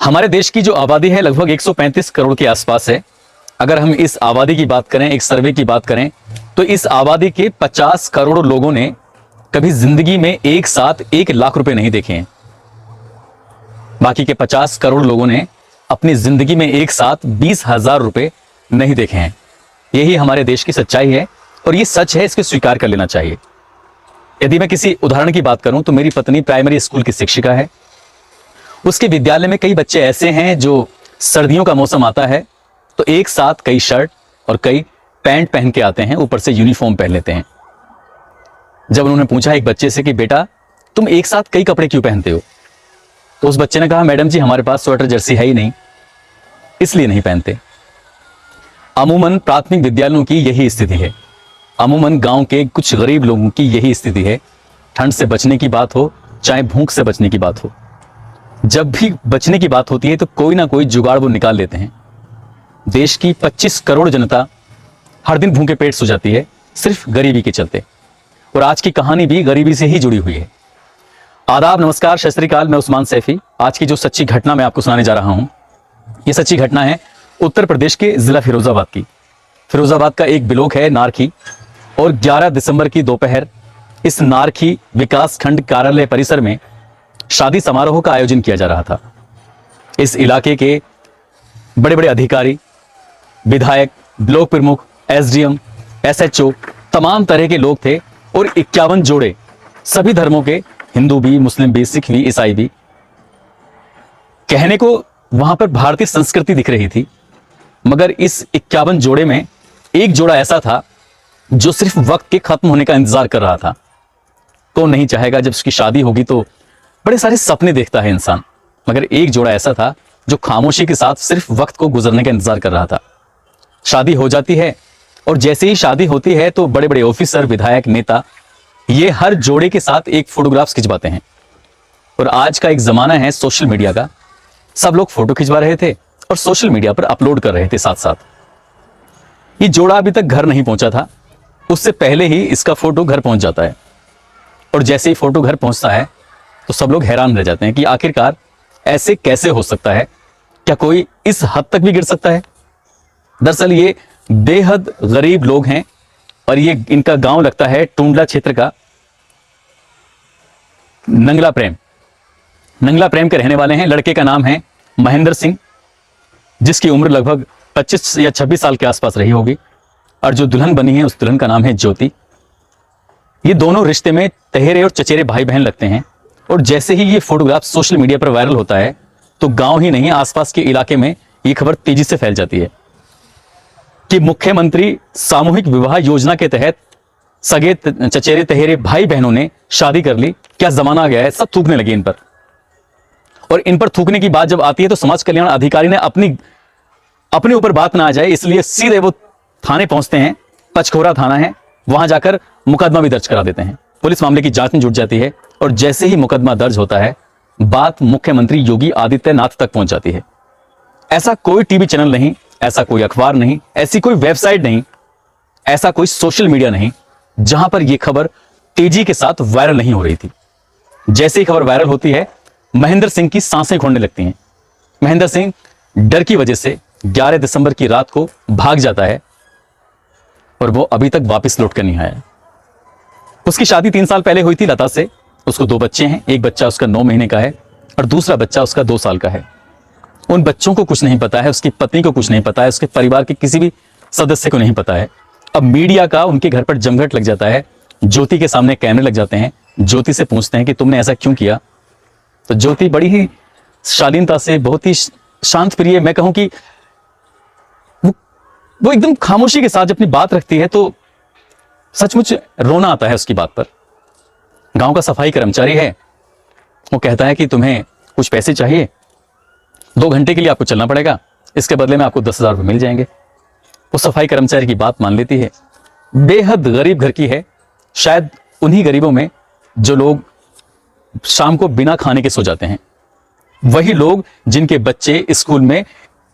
हमारे देश की जो आबादी है लगभग 135 करोड़ के आसपास है। अगर हम इस आबादी की बात करें, एक सर्वे की बात करें, तो इस आबादी के 50 करोड़ लोगों ने कभी जिंदगी में एक साथ 1 लाख रुपए नहीं देखे हैं। बाकी के 50 करोड़ लोगों ने अपनी जिंदगी में एक साथ 20,000 रुपए नहीं देखे हैं। यही हमारे देश की सच्चाई है और ये सच है, इसको स्वीकार कर लेना चाहिए। यदि मैं किसी उदाहरण की बात करूं तो मेरी पत्नी प्राइमरी स्कूल की शिक्षिका है। उसके विद्यालय में कई बच्चे ऐसे हैं जो सर्दियों का मौसम आता है तो एक साथ कई शर्ट और कई पैंट पहन के आते हैं, ऊपर से यूनिफॉर्म पहन लेते हैं। जब उन्होंने पूछा एक बच्चे से कि बेटा तुम एक साथ कई कपड़े क्यों पहनते हो, तो उस बच्चे ने कहा मैडम जी हमारे पास स्वेटर जर्सी है ही नहीं, इसलिए नहीं पहनते। अमूमन प्राथमिक विद्यालयों की यही स्थिति है। अमूमन गांव के कुछ गरीब लोगों की यही स्थिति है। ठंड से बचने की बात हो चाहे भूख से बचने की बात हो, जब भी बचने की बात होती है तो कोई ना कोई जुगाड़ वो निकाल लेते हैं। देश की 25 करोड़ जनता हर दिन भूखे पेट सो जाती है सिर्फ गरीबी के चलते, और आज की कहानी भी गरीबी से ही जुड़ी हुई है। आदाब, नमस्कार, सत श्री अकाल। मैं उस्मान सैफी। आज की जो सच्ची घटना मैं आपको सुनाने जा रहा हूं, ये सच्ची घटना है उत्तर प्रदेश के जिला फिरोजाबाद की। फिरोजाबाद का एक ब्लॉक है नारखी, और 11 दिसंबर की दोपहर इस नारखी विकास खंड कार्यालय परिसर में शादी समारोह का आयोजन किया जा रहा था। इस इलाके के बड़े बड़े अधिकारी, विधायक, ब्लॉक प्रमुख, एसडीएम, एसएचओ, तमाम तरह के लोग थे, और 51 जोड़े, सभी धर्मों के, हिंदू भी, मुस्लिम भी, सिख भी, ईसाई भी। कहने को वहां पर भारतीय संस्कृति दिख रही थी, मगर इस 51 जोड़े में एक जोड़ा ऐसा था जो सिर्फ वक्त के खत्म होने का इंतजार कर रहा था। कौन नहीं चाहेगा जब उसकी शादी होगी तो बड़े सारे सपने देखता है इंसान, मगर एक जोड़ा ऐसा था जो खामोशी के साथ सिर्फ वक्त को गुजरने का इंतजार कर रहा था। शादी हो जाती है, और जैसे ही शादी होती है तो बड़े बड़े ऑफिसर, विधायक, नेता ये हर जोड़े के साथ एक फोटोग्राफ्स खिंचवाते हैं। और आज का एक जमाना है सोशल मीडिया का, सब लोग फोटो खिंचवा रहे थे और सोशल मीडिया पर अपलोड कर रहे थे साथ साथ। ये जोड़ा अभी तक घर नहीं पहुंचा था, उससे पहले ही इसका फोटो घर पहुंच जाता है, और जैसे ही फोटो घर पहुंचता है तो सब लोग हैरान रह जाते हैं कि आखिरकार ऐसे कैसे हो सकता है, क्या कोई इस हद तक भी गिर सकता है। दरअसल ये बेहद गरीब लोग हैं, और ये इनका गांव लगता है टूंडला क्षेत्र का नंगला प्रेम के रहने वाले हैं। लड़के का नाम है महेंद्र सिंह, जिसकी उम्र लगभग 25 या 26 साल के आसपास रही होगी, और जो दुल्हन बनी है उस दुल्हन का नाम है ज्योति। ये दोनों रिश्ते में तहेरे और चचेरे भाई बहन लगते हैं, और जैसे ही ये फोटोग्राफ सोशल मीडिया पर वायरल होता है तो गांव ही नहीं आसपास के इलाके में ये खबर तेजी से फैल जाती है कि मुख्यमंत्री सामूहिक विवाह योजना के तहत सगे चचेरे तहेरे भाई बहनों ने शादी कर ली। क्या जमाना आ गया है, सब थूकने लगे इन पर। और इन पर थूकने की बात जब आती है तो समाज कल्याण अधिकारी ने अपने ऊपर बात ना आ जाए इसलिए सीधे वो थाने पहुंचते हैं, पचखोरा थाना है, वहां जाकर मुकदमा भी दर्ज करा देते हैं। पुलिस मामले की जांच में जुट जाती है, और जैसे ही मुकदमा दर्ज होता है बात मुख्यमंत्री योगी आदित्यनाथ तक पहुंच जाती है। ऐसा कोई टीवी चैनल नहीं, ऐसा कोई अखबार नहीं, ऐसी कोई वेबसाइट नहीं, ऐसा कोई सोशल मीडिया नहीं जहां पर यह खबर तेजी के साथ वायरल नहीं हो रही थी। जैसे ही खबर वायरल होती है महेंद्र सिंह की सांसें खोलने लगती हैं। महेंद्र सिंह डर की वजह से 11 दिसंबर की रात को भाग जाता है, और वो अभी तक वापस लौट कर नहीं आया। उसकी शादी 3 साल पहले हुई थी लता से। उसको 2 बच्चे हैं, एक बच्चा उसका 9 महीने का है और दूसरा बच्चा उसका 2 साल का है। उन बच्चों को कुछ नहीं पता है, उसकी पत्नी को कुछ नहीं पता है, उसके परिवार के किसी भी सदस्य को नहीं पता है। अब मीडिया का उनके घर पर जमघट लग जाता है। ज्योति के सामने कैमरे लग जाते हैं। ज्योति से पूछते हैं कि तुमने ऐसा क्यों किया, तो ज्योति बड़ी ही शालीनता से, बहुत ही शांत प्रिय, मैं कहूं कि वो एकदम खामोशी के साथ अपनी बात रखती है, तो सचमुच रोना आता है उसकी बात पर। गांव का सफाई कर्मचारी है, वो कहता है कि तुम्हें कुछ पैसे चाहिए, 2 घंटे के लिए आपको चलना पड़ेगा, इसके बदले में आपको 10,000 रुपये मिल जाएंगे। वो सफाई कर्मचारी की बात मान लेती है। बेहद गरीब घर की है, शायद उन्हीं गरीबों में जो लोग शाम को बिना खाने के सो जाते हैं, वही लोग जिनके बच्चे स्कूल में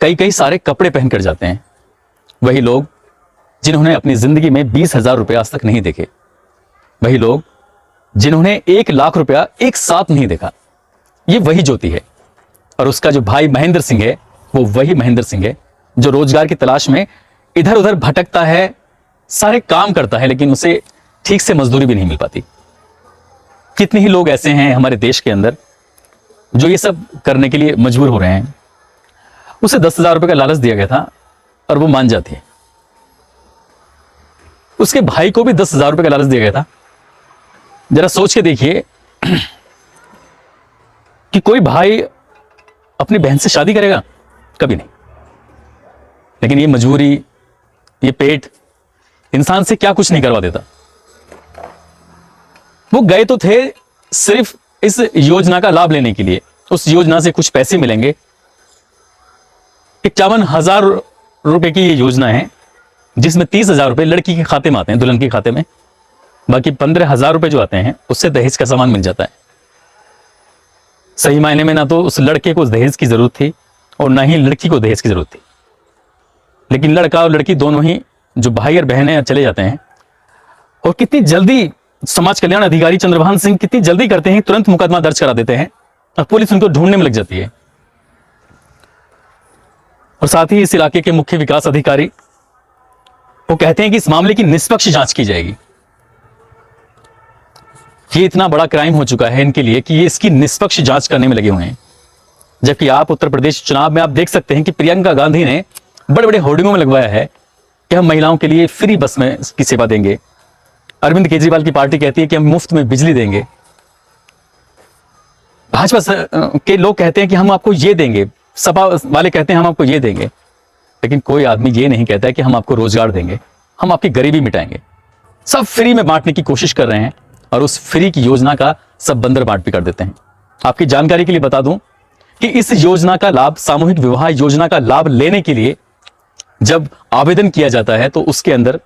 कई सारे कपड़े पहन कर जाते हैं, वही लोग जिन्होंने अपनी जिंदगी में 20,000 रुपये आज तक नहीं देखे, वही लोग जिन्होंने 1 लाख रुपया एक साथ नहीं देखा, ये वही ज्योति है। और उसका जो भाई महेंद्र सिंह है वो वही महेंद्र सिंह है जो रोजगार की तलाश में इधर उधर भटकता है, सारे काम करता है, लेकिन उसे ठीक से मजदूरी भी नहीं मिल पाती। कितने ही लोग ऐसे हैं हमारे देश के अंदर जो ये सब करने के लिए मजबूर हो रहे हैं। उसे 10,000 रुपए का लालच दिया गया था और वो मान जाती है। उसके भाई को भी 10,000 रुपए का लालच दिया गया था। जरा सोच के देखिए कि कोई भाई अपनी बहन से शादी करेगा? कभी नहीं। लेकिन ये मजबूरी, ये पेट इंसान से क्या कुछ नहीं करवा देता। वो गए तो थे सिर्फ इस योजना का लाभ लेने के लिए। उस योजना से कुछ पैसे मिलेंगे। 51,000 रुपए की ये योजना है जिसमें 30,000 रुपए लड़की के खाते में आते हैं, दुल्हन के खाते में। बाकी 15,000 रुपए जो आते हैं उससे दहेज का सामान मिल जाता है। सही मायने में ना तो उस लड़के को दहेज की जरूरत थी और ना ही लड़की को दहेज की जरूरत थी। लेकिन लड़का और लड़की दोनों ही जो भाई और बहन है चले जाते हैं। और कितनी जल्दी समाज कल्याण अधिकारी चंद्रभान सिंह कितनी जल्दी करते हैं, तुरंत मुकदमा दर्ज करा देते हैं और पुलिस उनको ढूंढने में लग जाती है। और साथ ही इस इलाके के मुख्य विकास अधिकारी वो कहते हैं कि इस मामले की निष्पक्ष जांच की जाएगी। ये इतना बड़ा क्राइम हो चुका है इनके लिए कि ये इसकी निष्पक्ष जांच करने में लगे हुए हैं। जबकि आप उत्तर प्रदेश चुनाव में आप देख सकते हैं कि प्रियंका गांधी ने बड़े बड़े होर्डिंगों में लगवाया है कि हम महिलाओं के लिए फ्री बस में की सेवा देंगे। अरविंद केजरीवाल की पार्टी कहती है कि हम मुफ्त में बिजली देंगे। भाजपा के लोग कहते हैं कि हम आपको ये देंगे, सपा वाले कहते हैं हम आपको ये देंगे। लेकिन कोई आदमी ये नहीं कहता है कि हम आपको रोजगार देंगे, हम आपकी गरीबी मिटाएंगे। सब फ्री में बांटने की कोशिश कर रहे हैं और उस फ्री की योजना का सब बंदर बांट भी कर देते हैं। आपकी जानकारी के लिए बता दूं कि इस योजना का लाभ, सामूहिक विवाह योजना का लाभ लेने के लिए जब आवेदन किया जाता है तो उसके अंदर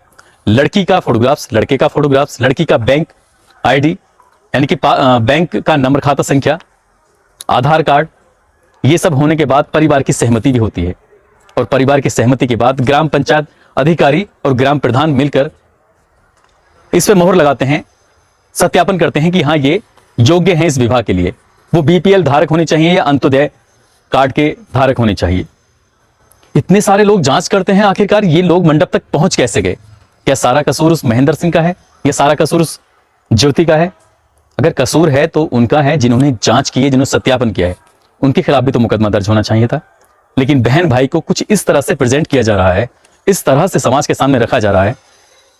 लड़की का फोटोग्राफ्स, लड़के का फोटोग्राफ्स, लड़की का बैंक आईडी यानी कि बैंक का नंबर, खाता संख्या, आधार कार्ड, ये सब होने के बाद परिवार की सहमति भी होती है। और परिवार की सहमति के बाद ग्राम पंचायत अधिकारी और ग्राम प्रधान मिलकर इस पे मोहर लगाते हैं, सत्यापन करते हैं कि हाँ ये योग्य हैं इस विवाह के लिए। वो बीपीएल धारक होने चाहिए या अंत्योदय कार्ड के धारक होने चाहिए। इतने सारे लोग जांच करते हैं, आखिरकार ये लोग मंडप तक पहुंच कैसे गए? क्या सारा कसूर उस महेंद्र सिंह का है या सारा कसूर उस ज्योति का है? अगर कसूर है तो उनका है, जिन्होंने जांच की है, जिन्होंने सत्यापन किया है, उनके खिलाफ भी तो मुकदमा दर्ज होना चाहिए था। लेकिन बहन भाई को कुछ इस तरह से प्रेजेंट किया जा रहा है, इस तरह से समाज के सामने रखा जा रहा है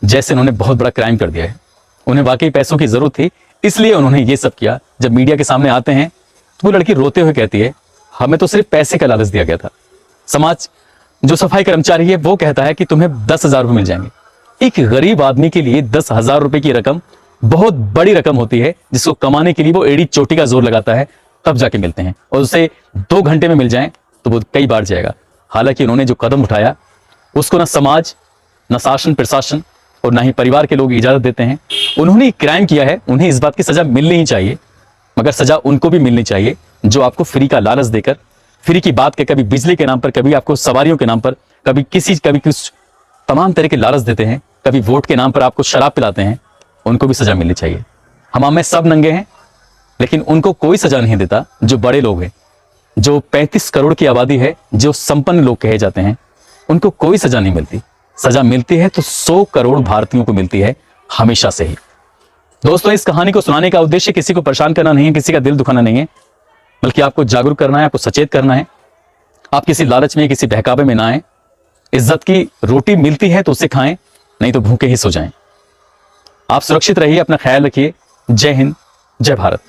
जैसे उन्होंने बहुत बड़ा क्राइम कर दिया है। उन्हें वाकई पैसों की जरूरत थी, इसलिए उन्होंने ये सब किया। जब मीडिया के सामने आते हैं तो वो लड़की रोते हुए कहती है हमें तो सिर्फ पैसे का लालच दिया गया था। समाज जो सफाई कर्मचारी है वो कहता है कि तुम्हें 10,000 रुपए मिल जाएंगे। एक गरीब आदमी के लिए 10,000 रुपए की रकम बहुत बड़ी रकम होती है, जिसको कमाने के लिए वो एड़ी चोटी का जोर लगाता है, तब जाके मिलते हैं। और उसे 2 घंटे में मिल जाए तो वो कई बार जाएगा। हालांकि उन्होंने जो कदम उठाया उसको ना समाज, ना शासन प्रशासन और ना ही परिवार के लोग इजाजत देते हैं। उन्होंने एक क्राइम किया है, उन्हें इस बात की सजा मिलनी ही चाहिए। मगर सजा उनको भी मिलनी चाहिए जो आपको फ्री का लालच देकर, फ्री की बात के, कभी बिजली के नाम पर, कभी आपको सवारियों के नाम पर, कभी कुछ तमाम तरह के लालच देते हैं, कभी वोट के नाम पर आपको शराब पिलाते हैं। उनको भी सजा मिलनी चाहिए। हम में सब नंगे हैं, लेकिन उनको कोई सजा नहीं देता जो बड़े लोग हैं, जो 35 करोड़ की आबादी है, जो संपन्न लोग कहे जाते हैं, उनको कोई सजा नहीं मिलती। सजा मिलती है तो 100 करोड़ भारतीयों को मिलती है, हमेशा से ही। दोस्तों, इस कहानी को सुनाने का उद्देश्य किसी को परेशान करना नहीं है, किसी का दिल दुखाना नहीं है, बल्कि आपको जागरूक करना है, आपको सचेत करना है। आप किसी लालच में, किसी बहकावे में ना आए। इज्जत की रोटी मिलती है तो उसे खाएं, नहीं तो भूखे ही सो जाएं। आप सुरक्षित रहिए, अपना ख्याल रखिए। जय हिंद, जय भारत।